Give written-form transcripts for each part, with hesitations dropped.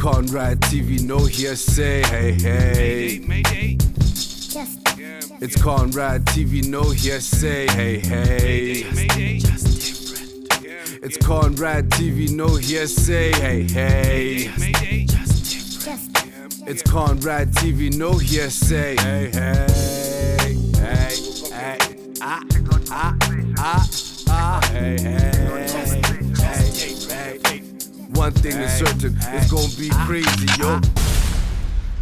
Conrad TV, no hearsay. Hey, hey. It's Conrad TV, no hearsay. Hey, hey. It's Conrad TV, no hearsay. Hey, hey. It's Conrad TV, no hearsay. Hey, hey. Hey, hey. Hey, hey. One thing is certain, it's gonna be crazy, yo.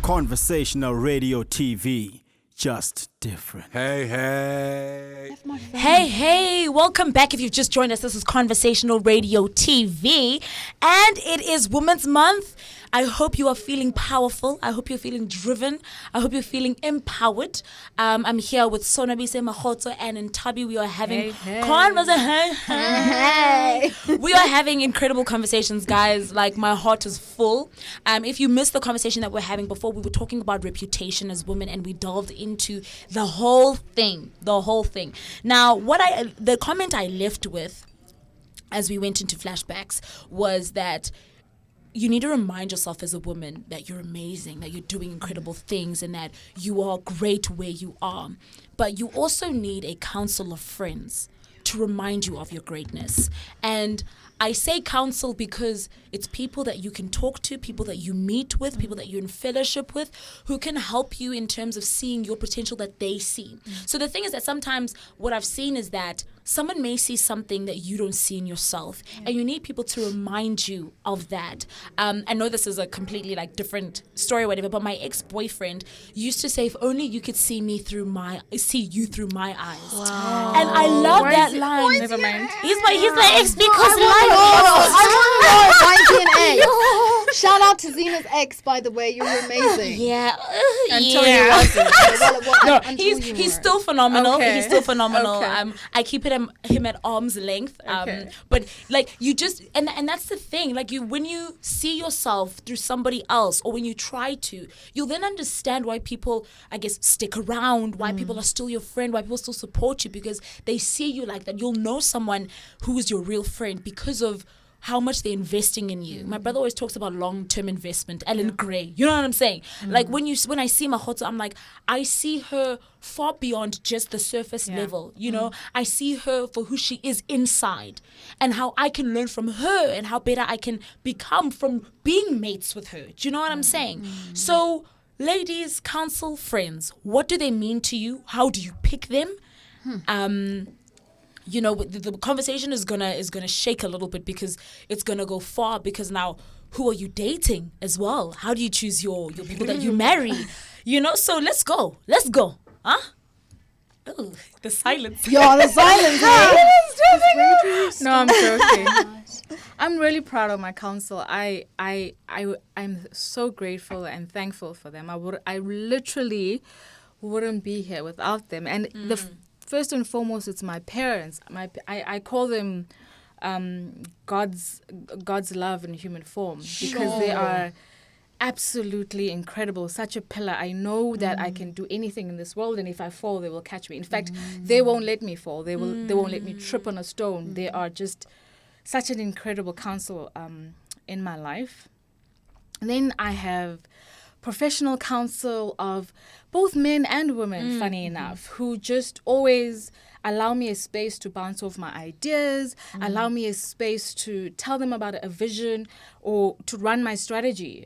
Conversational radio TV, just different. Hey, hey. Hey, welcome back. If you've just joined us, this is Conversational Radio TV, and it is Women's Month. I hope you are feeling powerful. I hope you're feeling driven. I hope you're feeling empowered. I'm here with Sonabise Mahoto and Ntabi. We are having We are having incredible conversations, guys. Like, my heart is full. If you missed the conversation that we're having before, we were talking about reputation as women, and we delved into the whole thing. Now, the comment I left with as we went into flashbacks was that you need to remind yourself as a woman that you're amazing, that you're doing incredible things, and that you are great where you are. But you also need a council of friends to remind you of your greatness. And I say counsel because it's people that you can talk to, people that you meet with, people that you're in fellowship with, who can help you in terms of seeing your potential that they see. So the thing is that sometimes what I've seen is that someone may see something that you don't see in yourself, and you need people to remind you of that. I know this is a completely different story or whatever, but my ex-boyfriend used to say, if only you could see you through my eyes. Wow. And I love that line. Never mind. He's my ex because I want to know YG and X. Shout out to Zena's ex, by the way. You're amazing. Yeah. Until you wasn't. He's still phenomenal. Okay. He's still phenomenal. Okay. I keep him at arm's length. Okay. But you just and that's the thing. When you see yourself through somebody else, or when you try to, you'll then understand why people, I guess, stick around, why people are still your friend, why people still support you, because they see you like that. You'll know someone who is your real friend because of how much they're investing in you. My brother always talks about long-term investment. Ellen Gray, you know what I'm saying? When I see Mahoto, I'm like, I see her far beyond just the surface level. You know, I see her for who she is inside, and how I can learn from her, and how better I can become from being mates with her. Do you know what I'm saying? So, ladies, counsel, friends, what do they mean to you? How do you pick them? You know, the conversation is gonna shake a little bit, because it's gonna go far. Because now, who are you dating as well? How do you choose your people that you marry? You know, so let's go, huh? Oh, the silence. Yo, the silence. No, I'm joking. I'm really proud of my council. I'm so grateful and thankful for them. I literally wouldn't be here without them. And first and foremost, it's my parents. I call them God's love in human form, because they are absolutely incredible. Such a pillar. I know that I can do anything in this world, and if I fall, they will catch me. In fact, they won't let me fall. They won't let me trip on a stone. They are just such an incredible counsel in my life. And then I have professional counsel of both men and women, funny enough, who just always allow me a space to bounce off my ideas, allow me a space to tell them about a vision, or to run my strategy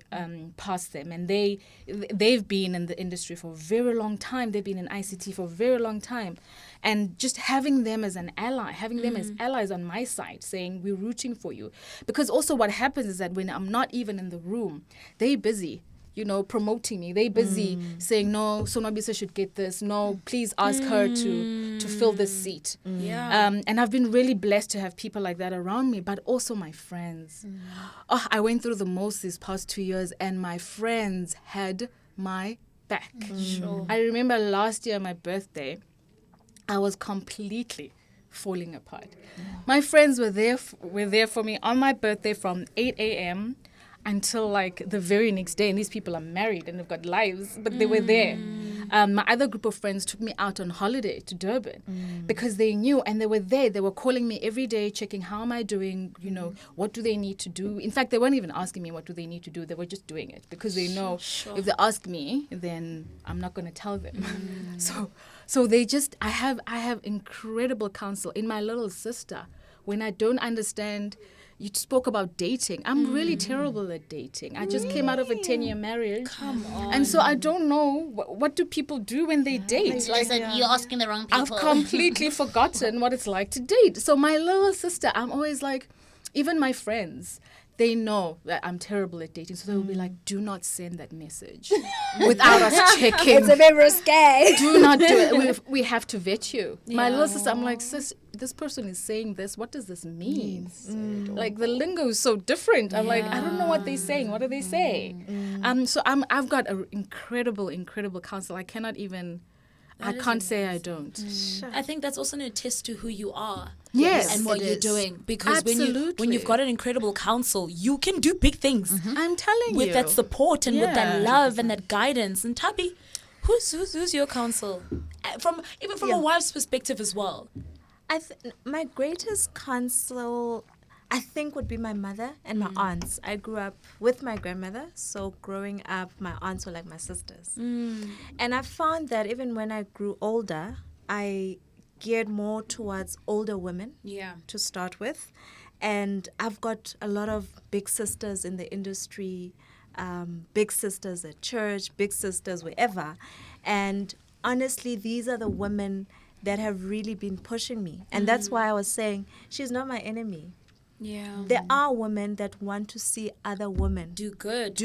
past them. And they've been in the industry for a very long time. They've been in ICT for a very long time. And just having them as an ally, having them as allies on my side, saying, we're rooting for you. Because also what happens is that when I'm not even in the room, they're busy, promoting me. They busy saying, no, Sonabisa should get this. No, please ask her to fill this seat. Yeah. And I've been really blessed to have people like that around me, but also my friends. Oh, I went through the most these past 2 years, and my friends had my back. Sure. I remember last year, my birthday, I was completely falling apart. My friends were there for me on my birthday from 8 a.m. until the very next day. And these people are married and they've got lives, but they were there. My other group of friends took me out on holiday to Durban because they knew, and they were there. They were calling me every day, checking how am I doing, what do they need to do. In fact, they weren't even asking me what do they need to do. They were just doing it because they know if they ask me, then I'm not going to tell them. So they just, I have incredible counsel in my little sister. When I don't understand, you spoke about dating. I'm really terrible at dating. I just came out of a 10-year marriage. Come on. And so I don't know, what do people do when they date? You're asking the wrong people. I've completely forgotten what it's like to date. So my little sister, I'm always like, even my friends, they know that I'm terrible at dating. So they will be like, do not send that message without us checking. It's a bit risque. Do not do it. We have to vet you. My little sister, I'm like, sis, this person is saying this. What does this mean? Like the lingo is so different. I'm like, I don't know what they're saying. What are they saying? So I've got an incredible counsel. I cannot even... I can't say I don't. I think that's also an attest to who you are. Yes, and what it you're is. doing. Because Absolutely. when you've got an incredible counsel, you can do big things. I'm telling you. With that support and with that Yeah. love and that guidance. And Tabi, who's your counsel? From a wife's perspective as well. My greatest counsel, I think, would be my mother and my aunts. I grew up with my grandmother, so growing up, my aunts were like my sisters. And I found that even when I grew older, I geared more towards older women to start with. And I've got a lot of big sisters in the industry, big sisters at church, big sisters wherever. And honestly, these are the women that have really been pushing me. And that's why I was saying, she's not my enemy. Yeah. There are women that want to see other women Do good.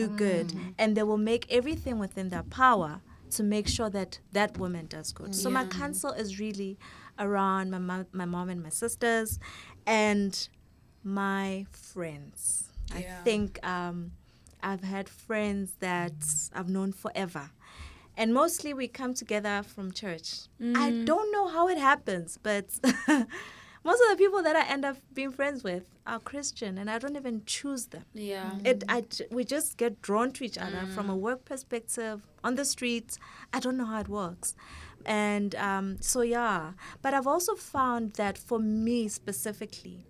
and they will make everything within their power to make sure that that woman does good. So my counsel is really around my mom and my sisters and my friends. I think I've had friends that I've known forever. And mostly we come together from church. I don't know how it happens, but most of the people that I end up being friends with are Christian, and I don't even choose them. Yeah. We just get drawn to each other from a work perspective, on the streets. I don't know how it works. And but I've also found that for me specifically,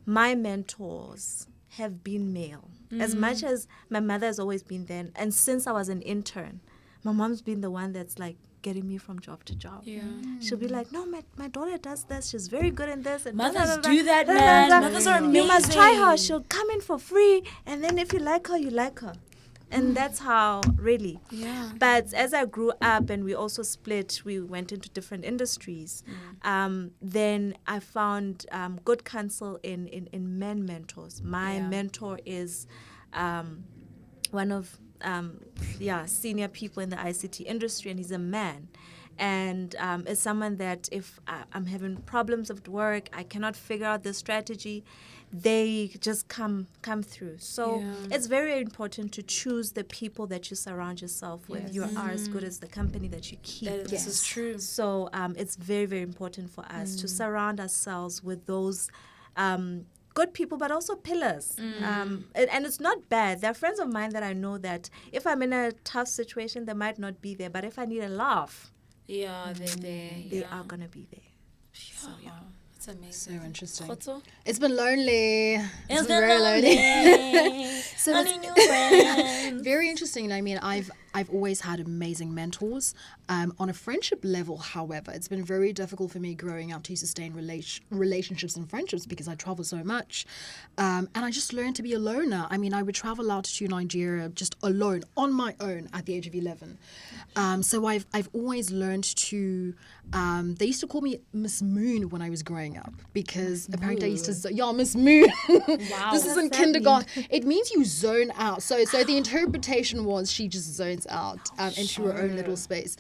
my mentors have been male. As much as my mother has always been there, and since I was an intern, my mom's been the one that's like getting me from job to job. Yeah. She'll be like, no, my daughter does this. She's very good in this. And Mothers do that, man. Mothers are amazing. You must try her. She'll come in for free. And then if you like her, you like her. And that's how, really. Yeah. But as I grew up and we also split, we went into different industries, then I found good counsel in men mentors. My mentor is one of senior people in the ICT industry, and he's a man. And is someone that if I'm having problems at work, I cannot figure out the strategy, they just come through. So it's very important to choose the people that you surround yourself with. You are as good as the company that you keep. This is true. So it's very, very important for us to surround ourselves with those good people, but also pillars. And it's not bad. There are friends of mine that I know that if I'm in a tough situation, they might not be there. But if I need a laugh, they're there. they are going to be there. So, It's amazing. So interesting. Khotso? It's been lonely. It's been very lonely. So it's Very interesting. I mean, I've always had amazing mentors. On a friendship level, however, it's been very difficult for me growing up to sustain relationships and friendships because I travel so much. And I just learned to be a loner. I mean, I would travel out to Nigeria just alone, on my own, at the age of 11. So I've always learned to... they used to call me Miss Moon when I was growing up because apparently I used to say, Miss Moon. Wow. This is in kindergarten. It means you zone out. So the interpretation was she just zones out into her own little space.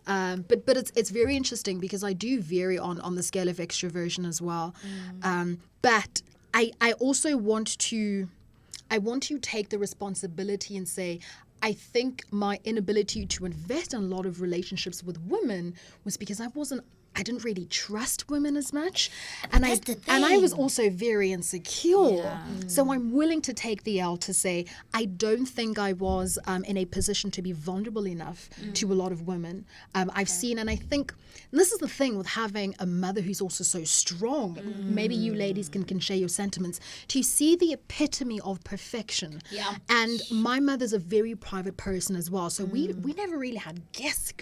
But it's very interesting because I do vary on the scale of extroversion as well. But I also want to take the responsibility and say, I think my inability to invest in a lot of relationships with women was because I wasn't I didn't really trust women as much, and I was also very insecure. So I'm willing to take the L to say I don't think I was in a position to be vulnerable enough to a lot of women. I've seen, and I think and this is the thing with having a mother who's also so strong. Maybe you ladies can share your sentiments. To see the epitome of perfection. Yeah. And my mother's a very private person as well, so we never really had guests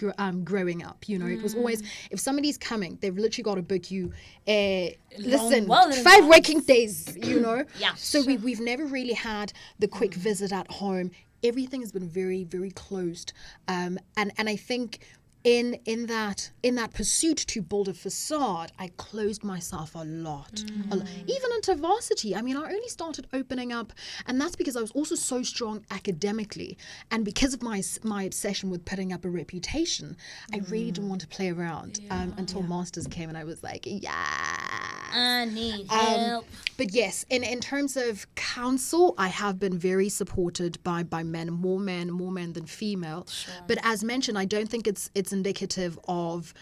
growing up. You know, it was always, if somebody's coming, they've literally got to book you. Listen, well in 5 advance. working days. You know. Yeah. So we've never really had the quick visit at home. Everything has been very, very closed, and I think. In that pursuit to build a facade, I closed myself a lot. Even into varsity. I mean, I only started opening up, and that's because I was also so strong academically, and because of my obsession with putting up a reputation, I really didn't want to play around until masters came, and I was like, I need help. But yes, in terms of counsel, I have been very supported by men, more men than female. Sure. But as mentioned, I don't think it's indicative of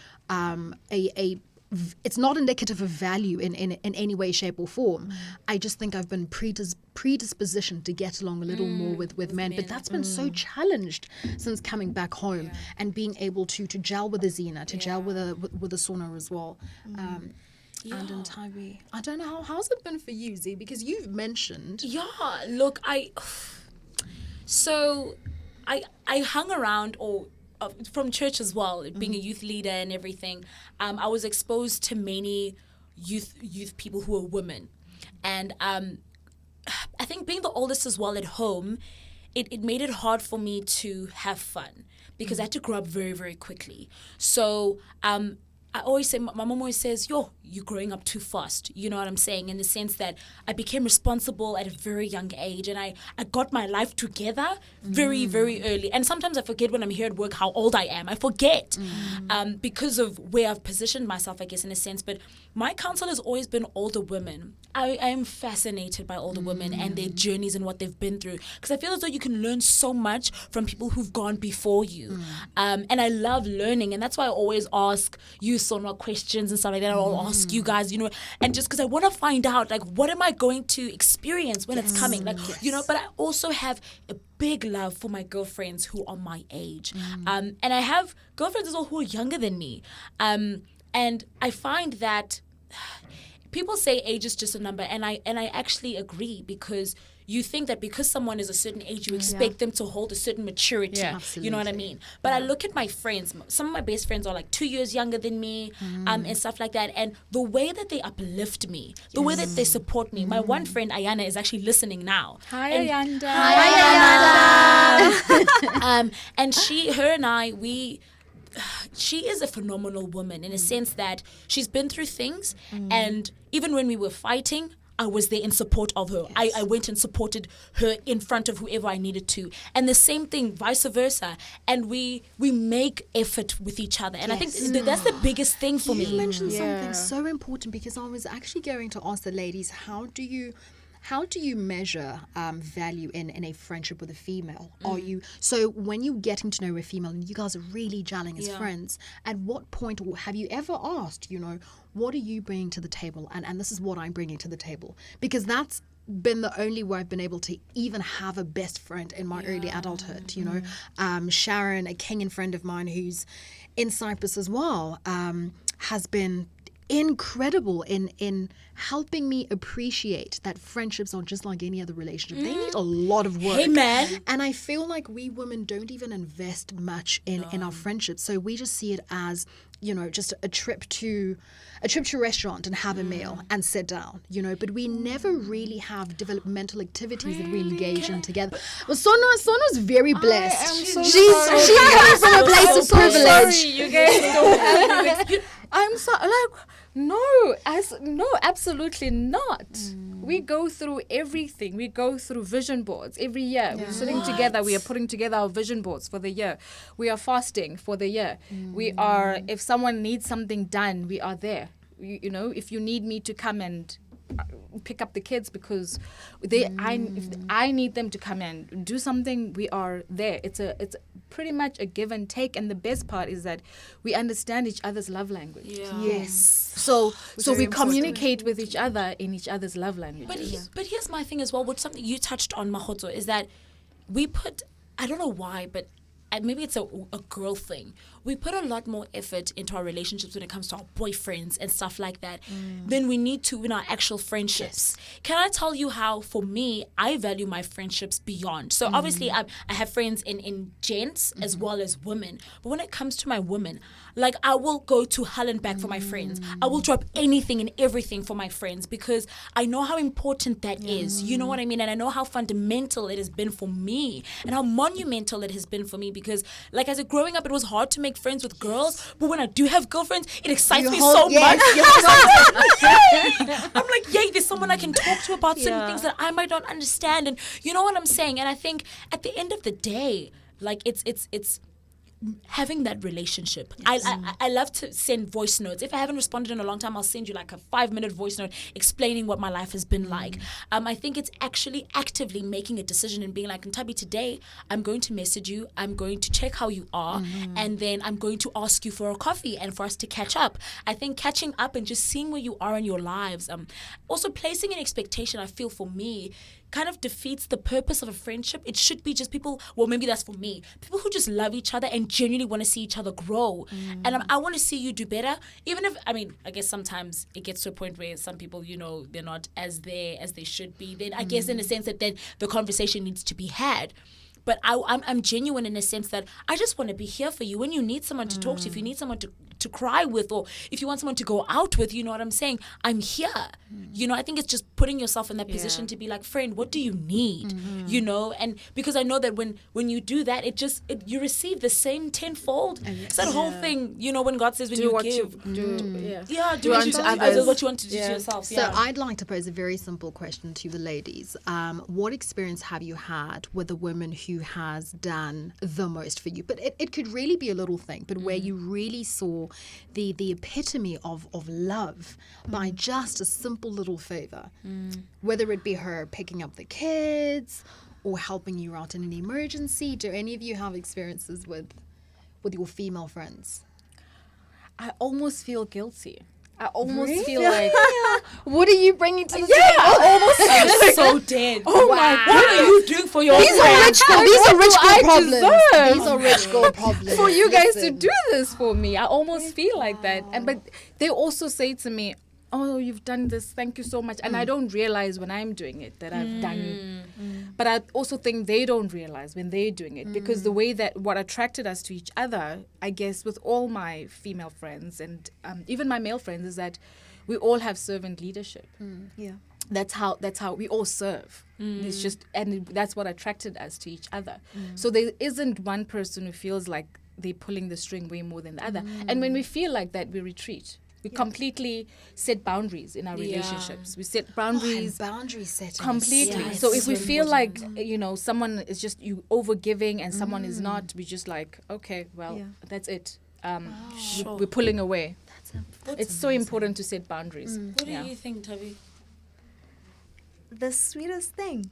it's not indicative of value in any way, shape or form. I just think I've been predispositioned to get along a little more with men. But that's been so challenged since coming back home and being able to gel with a Zena, to gel with a Sona as well. And in Taiwi. I don't know, how's it been for you, Z? Because you've mentioned... Yeah, look, I hung around from church as well, being a youth leader and everything. I was exposed to many youth people who are women. And I think being the oldest as well at home, it made it hard for me to have fun because I had to grow up very, very quickly. So I always say, my mom always says, you're growing up too fast. You know what I'm saying? In the sense that I became responsible at a very young age, and I got my life together very, very early. And sometimes I forget when I'm here at work how old I am. I forget because of where I've positioned myself, I guess, in a sense. But my counsel has always been older women. I am fascinated by older women and their journeys and what they've been through, because I feel as though you can learn so much from people who've gone before you. And I love learning, and that's why I always ask you Sonwa questions and stuff like that. I'll ask you guys, and just because I want to find out, like, what am I going to experience when it's coming? Like, but I also have a big love for my girlfriends who are my age. And I have girlfriends as well who are younger than me. And I find that people say age is just a number, and I actually agree, because you think that because someone is a certain age, you expect them to hold a certain maturity. Yeah. You know what I mean? But I look at my friends. Some of my best friends are like 2 years younger than me, and stuff like that. And the way that they uplift me, the way that they support me. My one friend, Ayana, is actually listening now. Hi, Ayanda. Hi, Ayanda. And her and I, she is a phenomenal woman in a sense that she's been through things, and even when we were fighting, I was there in support of her. I went and supported her in front of whoever I needed to. And the same thing, vice versa. And we make effort with each other. And I think that's the biggest thing for me. You mentioned something so important, because I was actually going to ask the ladies, how do you measure value in a friendship with a female? So when you're getting to know a female and you guys are really gelling as friends, at what point, or have you ever asked, what are you bringing to the table? And this is what I'm bringing to the table. Because that's been the only way I've been able to even have a best friend in my early adulthood, Sharon, a Kenyan friend of mine who's in Cyprus as well, has been incredible in helping me appreciate that friendships aren't just like any other relationship. They need a lot of work. Hey, man. And I feel like we women don't even invest much in our friendships. So we just see it as, just a trip to a restaurant and have a meal and sit down, but we never really have developmental activities that we engage in together. Well, Sona's very blessed. She's coming from a place of privilege. Sorry, you guys don't have I'm so no, absolutely not. We go through everything. We go through vision boards every year. We're sitting together. We are putting together our vision boards for the year. We are fasting for the year. We are, if someone needs something done, we are there. If you need me to come and pick up the kids because if I need them to come and do something, we are there. It's pretty much a give and take. And the best part is that we understand each other's love language. Yes. So very we important. communicate with each other in each other's love languages. But here's my thing as well, which something you touched on, Mahotso, is that we put, I don't know why, but maybe it's a girl thing. We put a lot more effort into our relationships when it comes to our boyfriends and stuff like that than we need to in our actual friendships. Can I tell you how, for me, I value my friendships beyond? So obviously, I have friends in gents as well as women. But when it comes to my women, like, I will go to hell and back for my friends. I will drop anything and everything for my friends because I know how important that is. You know what I mean? And I know how fundamental it has been for me and how monumental it has been for me because, like, as a growing up, it was hard to make friends with girls. But when I do have girlfriends, it excites me so much. I'm like, yay, there's someone I can talk to about certain things that I might not understand. And you know what I'm saying? And I think at the end of the day, like, it's having that relationship. I love to send voice notes. If I haven't responded in a long time, I'll send you like a 5-minute voice note explaining what my life has been like. I think it's actually actively making a decision and being like, Ntabi, today I'm going to message you, I'm going to check how you are, and then I'm going to ask you for a coffee and for us to catch up. I think catching up and just seeing where you are in your lives, also placing an expectation, I feel, for me, kind of defeats the purpose of a friendship. It should be just people, well, maybe that's for me, people who just love each other and genuinely want to see each other grow. And I want to see you do better, even if, I mean, I guess sometimes it gets to a point where some people, you know, they're not as there as they should be. Then I guess in a sense that then the conversation needs to be had. But I'm genuine in a sense that I just want to be here for you. When you need someone to talk to, if you need someone to cry with, or if you want someone to go out with, you know what I'm saying? I'm here. You know, I think it's just putting yourself in that position to be like, friend, what do you need? You know, and because I know that when you do that, you receive the same tenfold. It's that whole thing, you know, when God says when Do you what give. do Unto others what you want to do to yourself. So I'd like to pose a very simple question to the ladies. What experience have you had with the woman who has done the most for you? But it could really be a little thing, but where you really saw the epitome of love by just a simple little favor, whether it be her picking up the kids or helping you out in an emergency. Do any of you have experiences with your female friends? I almost feel guilty. I almost feel like, What are you bringing to the table? I'm so dead. oh my God. What are you doing for your These are friend? rich girl. These are rich girl problems. deserve? These are rich girl problems. For you guys to Listen. do this for me. I almost feel like that. But they also say to me, oh, you've done this, thank you so much. And I don't realize when I'm doing it that I've done it. But I also think they don't realize when they're doing it, because the way that what attracted us to each other, I guess, with all my female friends and even my male friends, is that we all have servant leadership. Yeah. That's how we all serve. It's just, and that's what attracted us to each other. So there isn't one person who feels like they're pulling the string way more than the other. And when we feel like that, we retreat. We completely set boundaries in our relationships. We set boundaries. Boundary setting. Completely. Yeah, So it's if we so feel like, you know, someone is just you over giving and someone is not, we just like, okay, well, that's it. We're pulling away. It's so important to set boundaries. What do you think, Tabi? The sweetest thing.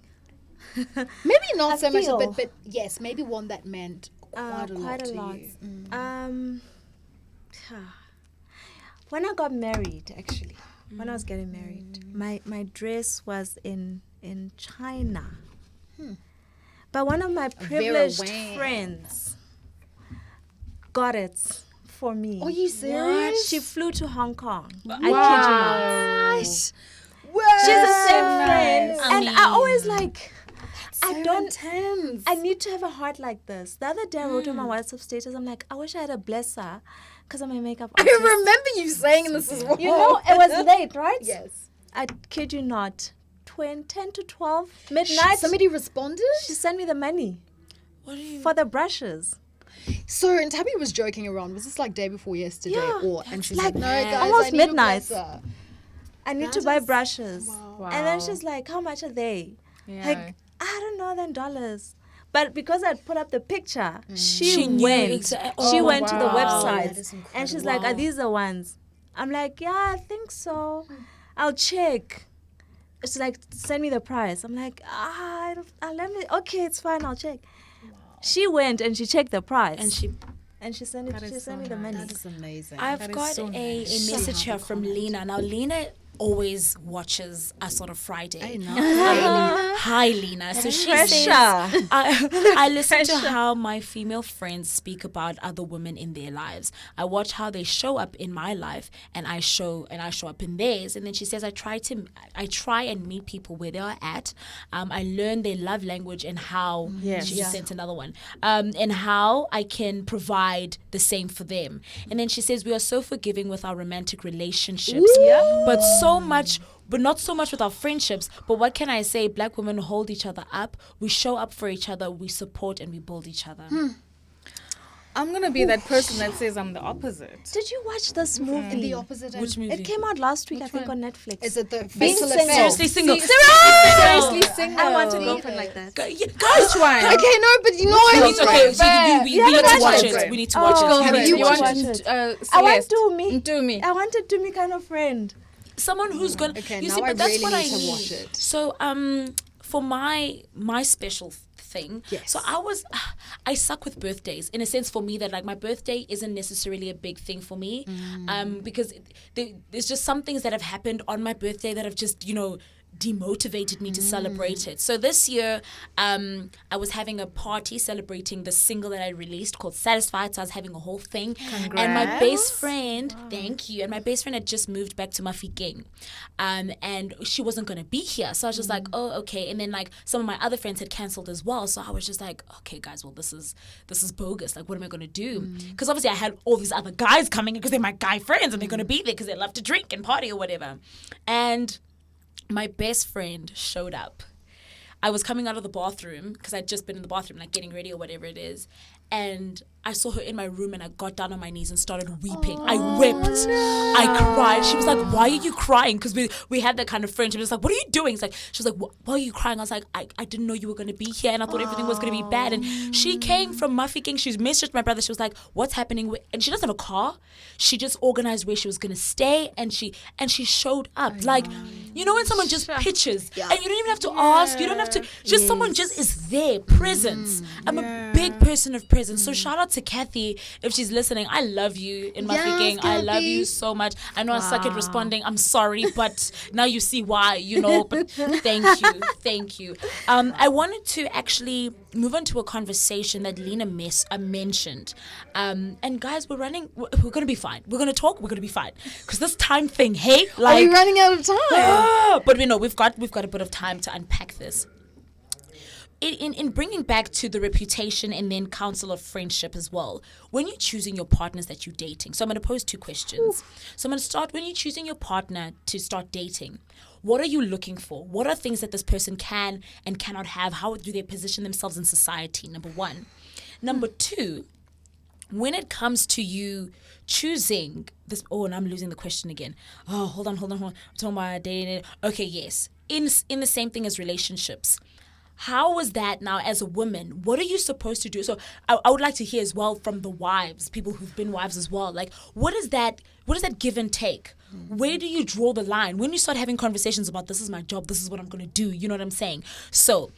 Maybe not I so much, feel- but yes, maybe one that meant quite a lot to you. When I got married, actually, when I was getting married, my dress was in China. But one of my privileged Wang. friends got it for me. Are you serious? She flew to Hong Kong. I kid you not. Nice. She's a same friend. I And mean, I always like, I So don't, intense. I need to have a heart like this. The other day I wrote on my WhatsApp status, I'm like, I wish I had a blesser because I'm a makeup I artist. remember you saying this as well. You know, it was late, right? Yes. I kid you not. 10 to 12, midnight. Somebody responded? She sent me the money What do you? for the brushes. So, and Tabby was joking around. Was this like day before yesterday? Yeah. Or, and she's Like, like, no, guys, almost I need midnight. A blesser. I need to That buy is- brushes. Wow. And then she's like, how much are they? Yeah. Like, I don't know, then dollars. But because I'd put up the picture, She she knew went. exa- She oh, went to the wow. That website. is And she's incredible. like, are these the ones? I'm like, yeah, I think so. I'll check. It's like, send me the price. I'm like, let me, okay, it's fine, I'll check. She went and she checked the price. And she sent it. She sent me the money. That is amazing. I've got so a nice. message here from Lena. Now, Lena always watches us on a Friday. I know. Hi, Lena. So she Pressure. says, I listen to how my female friends speak about other women in their lives. I watch how they show up in my life, and I show up in theirs. And then she says, I try and meet people where they are at. I learn their love language and how she just sent another one, and how I can provide the same for them. And then she says, we are so forgiving with our romantic relationships, but not so much with our friendships. But what can I say? Black women hold each other up. We show up for each other. We support and we build each other. I'm gonna be that person that says I'm the opposite. Did you watch this movie? The opposite end. Which movie? It came out last week, I think, on Netflix. Is it the Being fatal single. affair? Seriously single. Seriously single. I want a girlfriend like that. Guys, Okay, no, but you know I need to okay, so we need to watch it. We need to watch it. Have you watched want I want Celeste? Do me. Do me. I want a Do me kind of friend. Someone who's gonna. Okay, you now see, I but that's really what I need to need. watch it. So for my special thing. Yes. So I suck with birthdays in a sense for me that like my birthday isn't necessarily a big thing for me, because there's just some things that have happened on my birthday that have just demotivated me to celebrate it. So this year, I was having a party celebrating the single that I released called Satisfied. So I was having a whole thing. Congrats. And my best friend, thank you. And my best friend had just moved back to Mafikeng. And she wasn't going to be here. So I was just like, oh, okay. And then like some of my other friends had cancelled as well. So I was just like, okay, guys, well, this is bogus. Like, what am I going to do? Because obviously I had all these other guys coming because they're my guy friends and they're going to be there because they love to drink and party or whatever. And my best friend showed up. I was coming out of the bathroom because I'd just been in the bathroom, like getting ready or whatever it is. And I saw her in my room and I got down on my knees and started weeping. I wept. I cried. She was like, why are you crying? Because we had that kind of friendship. It was like, what are you doing? It's like, she was like, why are you crying? I was like, I didn't know you were going to be here and I thought everything was going to be bad. And she came from Mafikeng. She messaged my brother. She was like, what's happening? And she doesn't have a car. She just organized where she was going to stay and she showed up. Like, you know when someone just pitches and you don't even have to ask. You don't have to. Just someone just is there. Presence. I'm a big person of presence. So shout out to Kathy if she's listening. I love you in Mafikeng. I love you so much. I know I suck at responding. I'm sorry, but now you see why, But thank you. I wanted to actually move on to a conversation that Lena mentioned. And guys, we're going to be fine. We're going to talk. We're going to be fine. Because this time thing, hey? Are we running out of time? But we know we've got a bit of time to unpack this. In bringing back to the reputation and then counsel of friendship as well, when you're choosing your partners that you're dating, so I'm going to pose two questions. So I'm going to start, when you're choosing your partner to start dating, what are you looking for? What are things that this person can and cannot have? How do they position themselves in society? Number one. Number two, when it comes to you choosing this, and I'm losing the question again. Oh, hold on. I'm talking about dating. Okay, yes. In the same thing as relationships. How was that now as a woman? What are you supposed to do? So I would like to hear as well from the wives, people who've been wives as well. Like, what is that give and take? Where do you draw the line? When you start having conversations about this is my job, this is what I'm going to do. You know what I'm saying? So,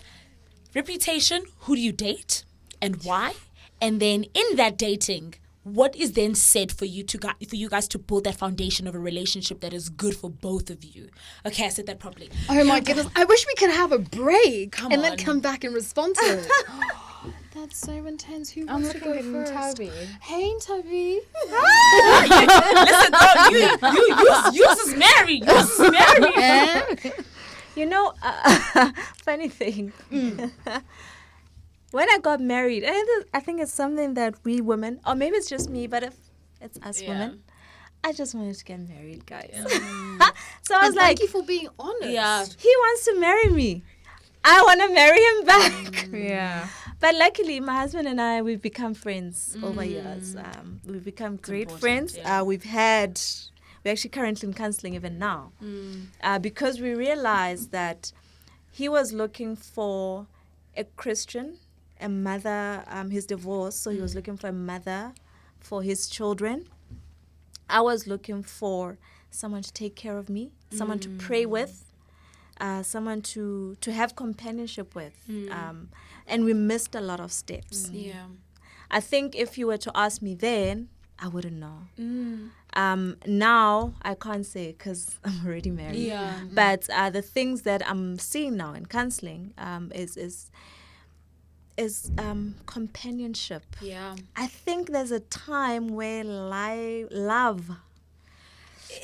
reputation, who do you date and why? And then in that dating, what is then said for you guys to build that foundation of a relationship that is good for both of you? Okay, I said that properly. Oh my goodness. I wish we could have a break then come back and respond to it. That's so intense. Who wants to go first? Toby. Hey, Toby. Listen, girl, you is married. You is married. Funny thing. When I got married, and I think it's something that we women, or maybe it's just me, but if it's us women, I just wanted to get married, guys. So I was like, thank you for being honest. Yeah. he wants to marry me. I want to marry him back. Yeah. But luckily, my husband and I, we've become friends over years. We've become great friends. Yeah. We're actually currently in counseling even now. Because we realized that he was looking for a Christian, a mother, he's divorced, so he was looking for a mother for his children. I was looking for someone to take care of me, someone to pray with, someone to have companionship with. And we missed a lot of steps. Yeah. I think if you were to ask me then, I wouldn't know. Now I can't say because I'm already married. Yeah. But the things that I'm seeing now in counseling is companionship. Yeah. I think there's a time where love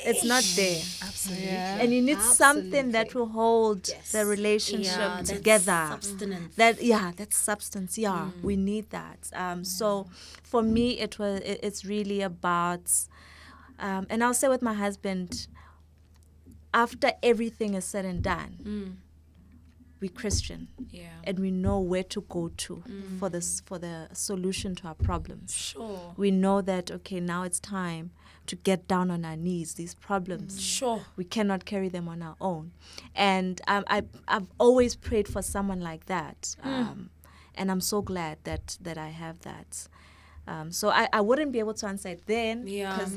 it's not there. Absolutely. And you need something that will hold the relationship together. Substance. That's substance. Yeah, we need that. So for me, it's really about, and I'll say with my husband, after everything is said and done, we're Christian, and we know where to go to for the solution to our problems. Sure. We know that now it's time to get down on our knees. These problems, Sure. we cannot carry them on our own, and I've always prayed for someone like that, and I'm so glad that I have that. So I wouldn't be able to answer it then because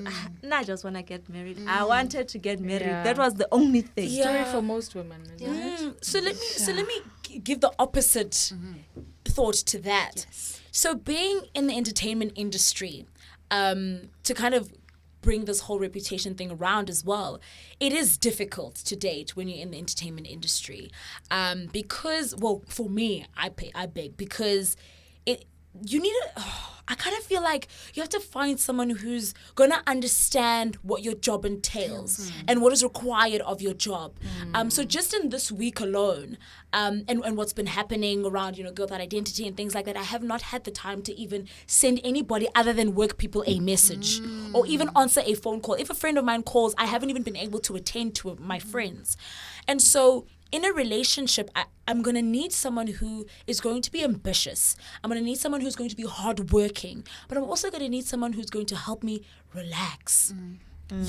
I just want to get married. I wanted to get married. Yeah. That was the only thing. Story for most women, isn't it? So let me give the opposite thought to that. Yes. So being in the entertainment industry, to kind of bring this whole reputation thing around as well, it is difficult to date when you're in the entertainment industry, because for me, I beg because you need I kind of feel like you have to find someone who's gonna understand what your job entails and what is required of your job. So just in this week alone, and what's been happening around, girl that identity and things like that, I have not had the time to even send anybody other than work people a message or even answer a phone call. If a friend of mine calls, I haven't even been able to attend to my friends. And so in a relationship, I'm going to need someone who is going to be ambitious. I'm going to need someone who's going to be hardworking. But I'm also going to need someone who's going to help me relax. But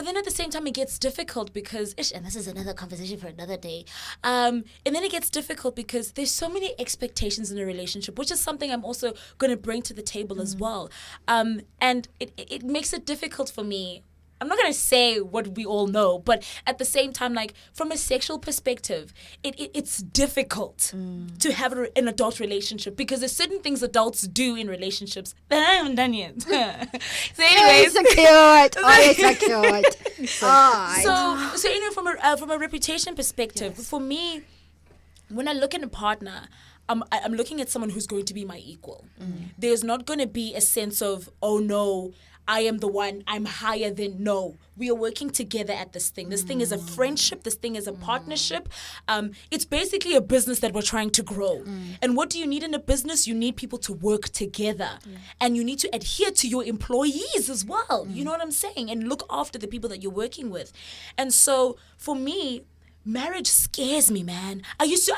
then at the same time, it gets difficult because, and this is another conversation for another day, and then it gets difficult because there's so many expectations in a relationship, which is something I'm also going to bring to the table as well. And it makes it difficult for me. I'm not going to say what we all know, but at the same time, like from a sexual perspective, it's difficult to have an adult relationship because there's certain things adults do in relationships that I haven't done yet. So anyways. It's cute. From a reputation perspective, for me, when I look at a partner, I'm looking at someone who's going to be my equal. There's not going to be a sense of, oh no, I am the one, I'm higher than. No, we are working together at this thing. This thing is a friendship. This thing is a partnership. It's basically a business that we're trying to grow. And what do you need in a business? You need people to work together. And you need to adhere to your employees as well. You know what I'm saying? And look after the people that you're working with. And so for me, marriage scares me, man. I just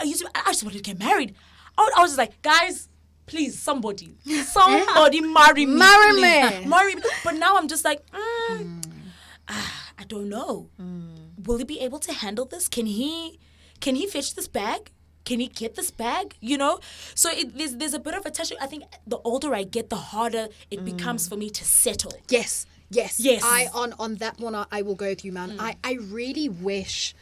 wanted to get married. I was just like, guys, please, somebody marry me. Marry me. But now I'm just like, I don't know. Will he be able to handle this? Can he fetch this bag? Can he get this bag? So there's a bit of a touch. I think the older I get, the harder it becomes for me to settle. Yes. On that one, I will go with you, man. I really wish.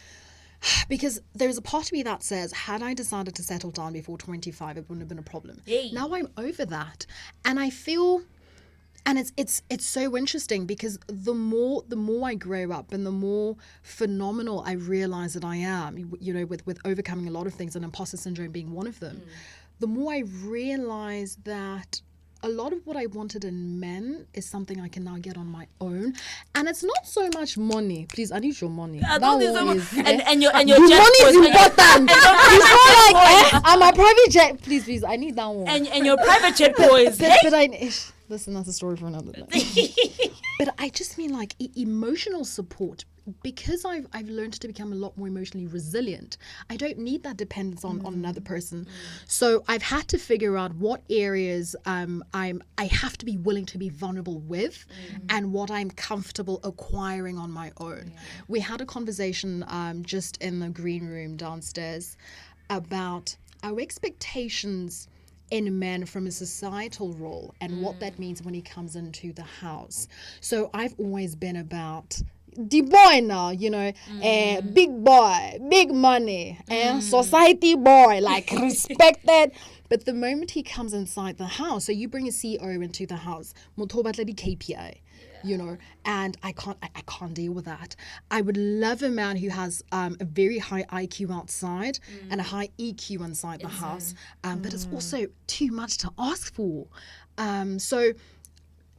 Because there's a part of me that says, had I decided to settle down before 25, it wouldn't have been a problem. Hey. Now I'm over that. And I feel, and it's so interesting because the more I grow up and the more phenomenal I realize that I am, with overcoming a lot of things and imposter syndrome being one of them, the more I realize that a lot of what I wanted in men is something I can now get on my own. And it's not so much money. Please, I need your money. And your money jet is important. It's not like, I'm a private jet. Please, I need that one. And your private jet boys. Listen, that's a story for another day. But I just mean like emotional support. Because I've learned to become a lot more emotionally resilient, I don't need that dependence on another person. So I've had to figure out what areas I have to be willing to be vulnerable with and what I'm comfortable acquiring on my own. We had a conversation just in the green room downstairs about our expectations in men from a societal role and what that means when he comes into the house. So I've always been about the boy now, big boy, big money, society boy, like respected. But the moment he comes inside the house, so you bring a CEO into the house, KPI. And I can't deal with that. I would love a man who has a very high IQ outside and a high EQ inside the house, but it's also too much to ask for. So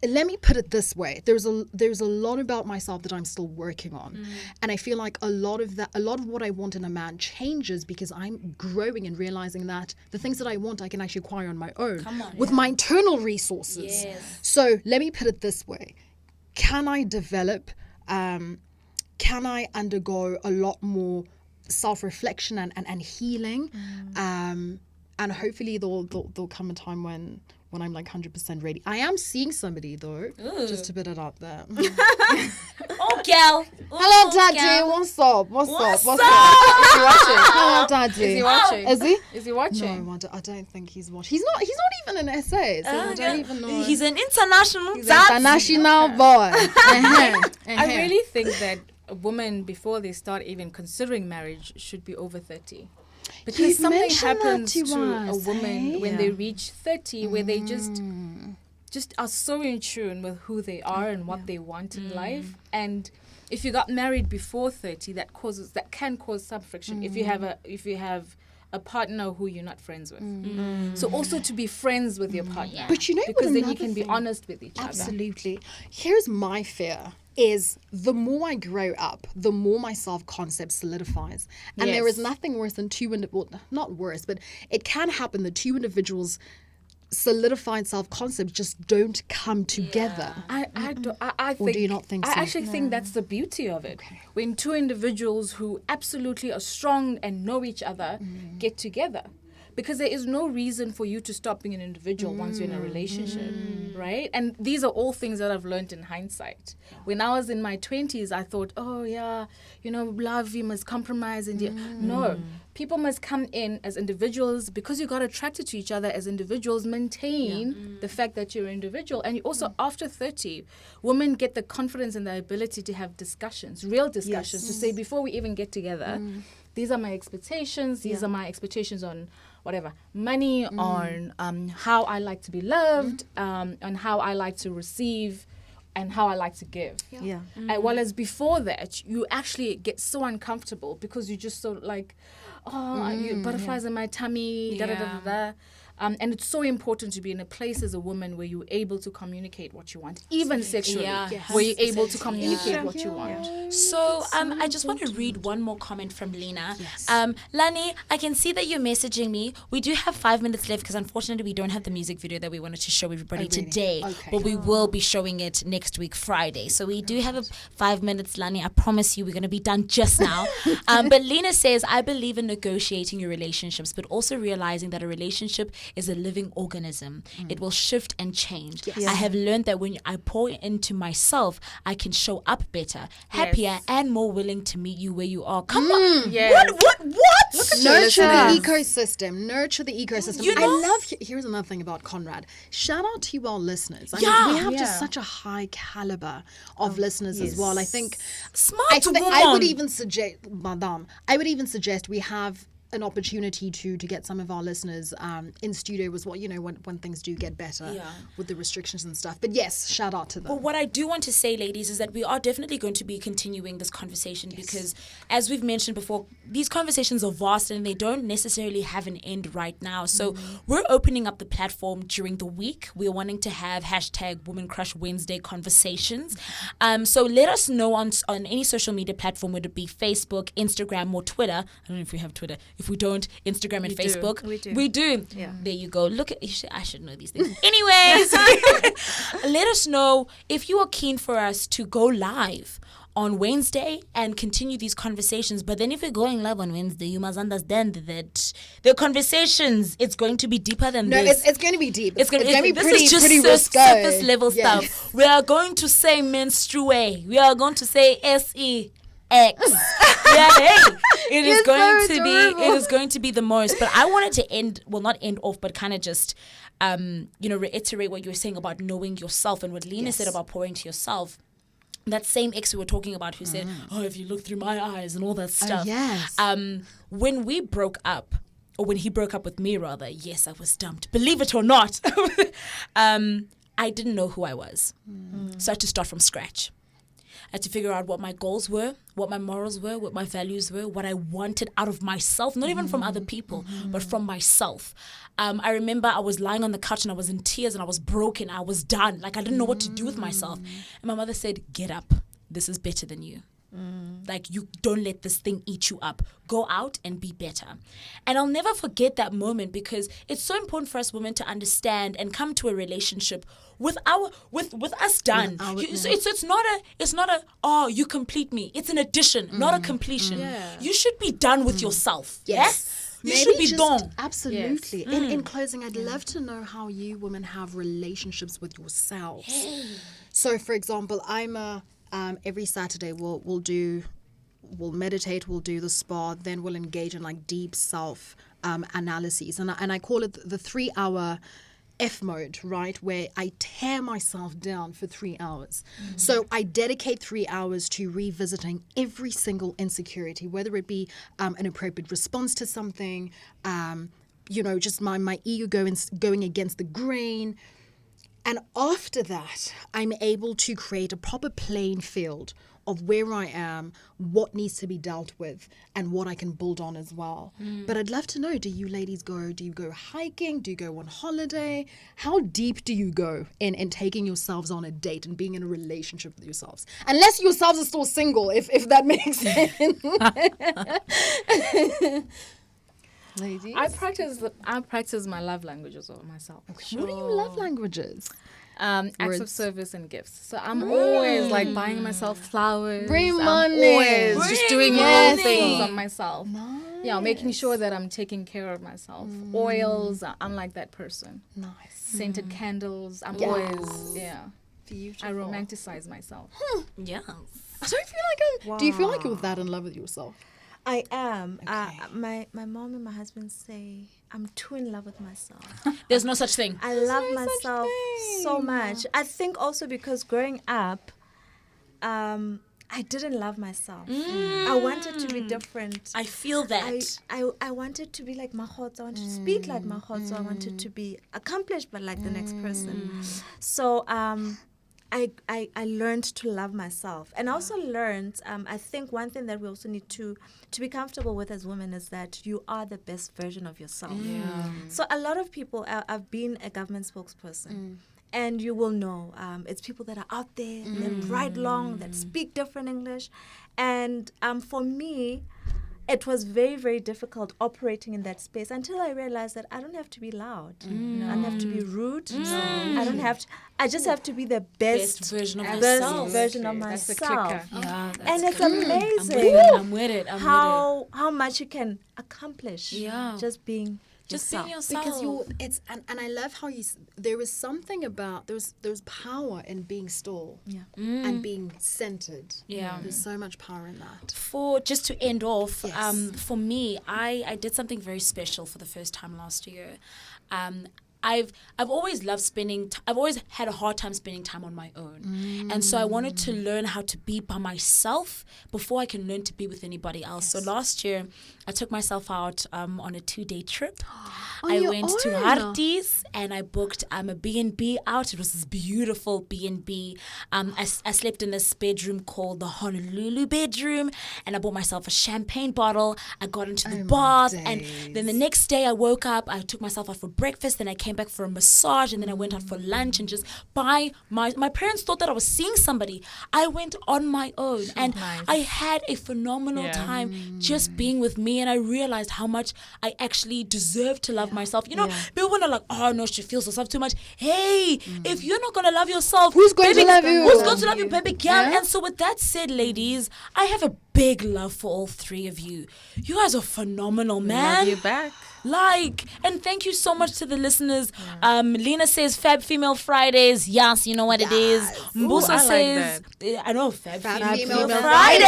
let me put it this way: there's a lot about myself that I'm still working on, and I feel like a lot of what I want in a man changes because I'm growing and realizing that the things that I want I can actually acquire on my own with my internal resources. Yes. So let me put it this way. Can I develop, can I undergo a lot more self-reflection and healing? And hopefully there'll come a time when I'm like 100% ready. I am seeing somebody though, just to put it out there. Oh, girl. Hello, Daddy. What's up? What's up? Is he watching? Hello, Daddy. Is he watching? Is he? Is he watching? No, I don't think he's watching. He's not even an SA, so I don't even know. He's an international International boy. I really think that a woman, before they start even considering marriage, should be over 30. Because You've something mentioned happens that to to a us, woman hey? when they reach 30 where they just are so in tune with who they are and what they want in life. And if you got married before 30, that can cause some friction if you have a partner who you're not friends with. So also to be friends with your partner. But you know because what, then you another can be thing- honest with each other. Absolutely. Here's my fear is the more I grow up, the more my self-concept solidifies. And there is Yes. nothing worse than not worse, but it can happen that two individuals solidified self-concept just don't come together. I Or think, do you not think I so? actually think that's the beauty of it. When two individuals who absolutely are strong and know each other get together. Because there is no reason for you to stop being an individual once you're in a relationship, right? And these are all things that I've learned in hindsight. When I was in my 20s, I thought, love, you must compromise. No, people must come in as individuals because you got attracted to each other as individuals, maintain the fact that you're an individual. And you also, after 30, women get the confidence and the ability to have discussions, real discussions, to say, before we even get together, these are my expectations. These are my expectations on whatever, money, on how I like to be loved, on how I like to receive, and how I like to give. Yeah. Well as before that, you actually get so uncomfortable because you just so like, butterflies in my tummy, da da da da da. And it's so important to be in a place as a woman where you're able to communicate what you want, even sexually, where you're able to communicate what you want. So I just want to read one more comment from Lena. Lani, I can see that you're messaging me. We do have 5 minutes left because unfortunately we don't have the music video that we wanted to show everybody today. Okay. But we will be showing it next week, Friday. So we do have 5 minutes, Lani. I promise you we're going to be done just now. But Lena says, I believe in negotiating your relationships, but also realizing that a relationship is a living organism. It will shift and change. I have learned that when I pour into myself, I can show up better, happier, and more willing to meet you where you are. Come on. Yes. What? Nurture the listeners. ecosystem. You know- I love. Here's another thing about Conrad. Shout out to our listeners. I Yeah. mean, we have just such a high caliber of listeners as well. I think. Smart I woman. would even suggest, Madame. I would even suggest we have an opportunity to get some of our listeners in studio as well. You know, when things do get better with the restrictions and stuff. But yes, shout out to them. But what I do want to say, ladies, is that we are definitely going to be continuing this conversation because, as we've mentioned before, these conversations are vast and they don't necessarily have an end right now. So we're opening up the platform during the week. We're wanting to have hashtag Woman Crush Wednesday conversations. So let us know on any social media platform, whether it be Facebook, Instagram, or Twitter. I don't know if we have Twitter. If we don't, Instagram and Facebook. We do. Yeah. There you go. Look at I should know these things. Anyways, let us know if you are keen for us to go live on Wednesday and continue these conversations. But then if you're going live on Wednesday, you must understand that the conversations, it's going to be deeper than this. It's going to be deep. It's going to be this pretty, is just pretty risque. surface level Yes. stuff. We are going to say menstruate. We are going to say SEX. It is going to be the most. But I wanted to not end off, but kind of just reiterate what you were saying about knowing yourself and what Lena said about pouring to yourself. that same ex we were talking about who said, oh, if you look through my eyes and all that stuff. yes. When we broke up, or when he broke up with me rather, yes, I was dumped. Believe it or not. I didn't know who I was. So I had to start from scratch. I had to figure out what my goals were, what my morals were, what my values were, what I wanted out of myself, not even from other people, but from myself. I remember I was lying on the couch and I was in tears and I was broken. I was done. Like, I didn't know what to do with myself. And my mother said, get up. This is better than you. Like, you don't let this thing eat you up. Go out and be better. And I'll never forget that moment, because it's so important for us women to understand and come to a relationship with us done. So it's not a oh, you complete me. It's an addition, not a completion. You should be done with yourself. Yes. You should be done. Absolutely. In closing, I'd love to know how you women have relationships with yourselves. So, for example, I'm a every Saturday we'll meditate, we'll do the spa, then we'll engage in like deep self analyses, and I call it the 3-hour F mode, right, where I tear myself down for 3 hours. So I dedicate 3 hours to revisiting every single insecurity, whether it be an appropriate response to something, just my ego going against the grain. And after that, I'm able to create a proper playing field of where I am, what needs to be dealt with, and what I can build on as well. But I'd love to know, do you go hiking? Do you go on holiday? How deep do you go in taking yourselves on a date and being in a relationship with yourselves? Unless yourselves are still single, if that makes sense. Ladies? I practice my love languages of myself. What are your love languages? Acts of Words. service and gifts. So I'm always like buying myself flowers. Bring I'm money. always just doing little things on myself. Nice. Yeah, making sure that I'm taking care of myself. Oils, I'm like that person. Nice. Scented candles, I'm Yes. always, Beautiful. I romanticize myself. Yeah. I don't feel like do you feel like you're that in love with yourself? I am. Okay. My mom and my husband say I'm too in love with myself. There's no such thing. I love myself so much. I think also because growing up, I didn't love myself. I wanted to be different. I feel that. I wanted to be like Mahotso. I wanted to speak like Mahotso. I wanted to be accomplished but like the next person. So I learned to love myself, and I also learned. I think one thing that we also need to be comfortable with as women is that you are the best version of yourself. So a lot of people, I've been a government spokesperson, and you will know it's people that are out there, that write long, that speak different English, and for me, it was very, very difficult operating in that space until I realized that I don't have to be loud. I don't have to be rude. I don't have to. I just have to be the best version of best yourself. version of That's the myself. kicker. Yeah, And it's I'm amazing with it. how much you can accomplish just being Just yourself. being yourself. Because and I love how there was something about there's power in being still and being centered. Yeah. There's so much power in that. For just to end off, Yes. for me, I did something very special for the first time last year. I've always loved I've always had a hard time spending time on my own. And so I wanted to learn how to be by myself before I can learn to be with anybody else. So last year, I took myself out on a 2-day trip. I your went to own? Harties and I booked a B&B out. It was this beautiful B&B. I slept in this bedroom called the Honolulu bedroom, and I bought myself a champagne bottle. I got into the bath, and then the next day I woke up, I took myself out for breakfast, then I came back for a massage, and then I went out for lunch, and just my parents thought that I was seeing somebody. I went on my own, and I had a phenomenal time just being with me, and I realized how much I actually deserve to love myself. You know, people when are like, oh no, she feels herself too much. Hey, if you're not gonna love yourself, Who's going to love you? Who's going to love you, baby girl? And so with that said, ladies, I have a big love for all three of you. You guys are phenomenal, man. Love you back. And thank you so much to the listeners listeners. Lena says Fab Female Fridays. Yes, you know what it is. Mbuso I like says, I know Fab Female Female Fridays.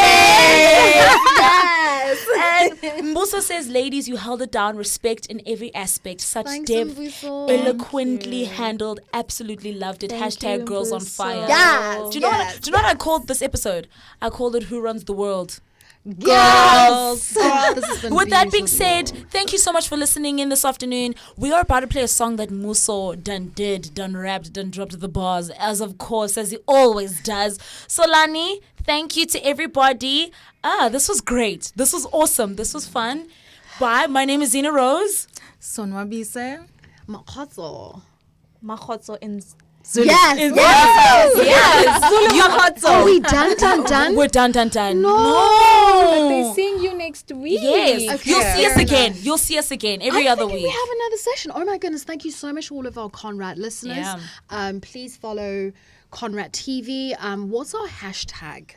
Yes. And Mbuso says, ladies, you held it down. Respect in every aspect. Such Thanks, depth. Mbuso. Eloquently handled. Absolutely loved it. Hashtag girls on fire. Yes. Do you know what I called this episode? I called it Who Runs the World? Yes. Oh, this has been With that being beautiful. said, thank you so much for listening in this afternoon. We are about to play a song that Muso done rapped, done dropped the bars, as he always does. So Lani, thank you to everybody. This was great. This was awesome. This was fun. Bye. My name is Zena Rose. Sonwabise. Makotso. Mahotso in Yes. Yes. Are we done? We're done. But they seeing you next week. Yes. Okay, You'll see us fair again. enough. You'll see us again every other week. We have another session. Oh my goodness. Thank you so much to all of our Conrad listeners. Yeah. Please follow Conrad TV. What's our hashtag?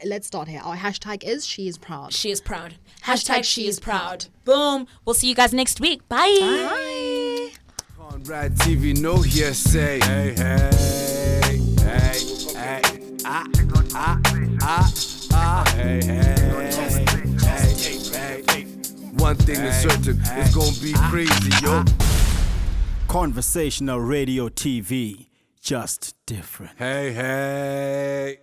Let's start here. Our hashtag is She Is Proud. She is proud. Hashtag she is proud. Boom. We'll see you guys next week. Bye. Conrad TV, no hearsay. Hey, hey, hey, hey, hey, hey. One thing is certain, it's gonna be crazy, yo. Conversational Radio TV, just different. Hey, hey.